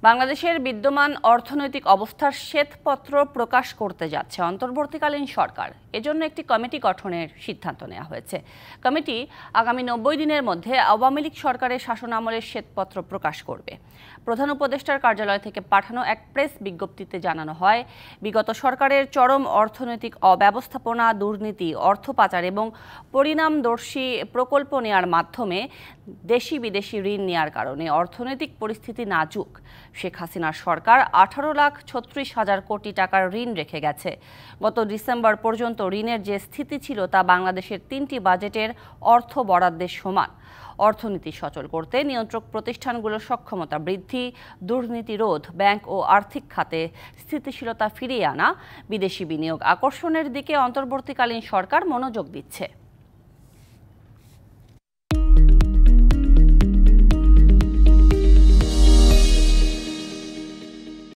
বাংলাদেশের বিদ্যমান অর্থনৈতিক অবস্থার শ্বেতপত্র প্রকাশ করতে যাচ্ছে অন্তর্বর্তীকালীন সরকার। এজন্য একটি কমিটি গঠনের সিদ্ধান্ত নেওয়া হয়েছে। কমিটি আগামী 90 দিনের মধ্যে আওয়ামী লীগ সরকারের শাসনামলের শ্বেতপত্র প্রকাশ করবে। প্রধান উপদেষ্টার কার্যালয় থেকে পাঠানো এক প্রেস বিজ্ঞপ্তিতে জানানো হয়, বিগত সরকারের চরম অর্থনৈতিক অব্যবস্থাপনা, দুর্নীতি, অর্থ পাচার এবং পরিণামদর্শী প্রকল্প নেয়ার মাধ্যমে দেশি বিদেশি ঋণ নেয়ার কারণে অর্থনৈতিক পরিস্থিতি নাজুক। শেখ হাসিনার সরকার 18,36,000 কোটি টাকার ঋণ রেখে গেছে। গত ডিসেম্বর পর্যন্ত ঋণের যে স্থিতি ছিল তা বাংলাদেশের 3টি বাজেটের অর্থ বরাদ্দের সমান। অর্থনীতি সচল করতে নিয়ন্ত্রক প্রতিষ্ঠানগুলোর সক্ষমতা বৃদ্ধি, দুর্নীতি রোধ, ব্যাংক ও আর্থিক খাতে স্থিতিশীলতা ফিরিয়ে আনা, বিদেশি বিনিয়োগ আকর্ষণের দিকে অন্তর্বর্তীকালীন সরকার মনোযোগ দিচ্ছে।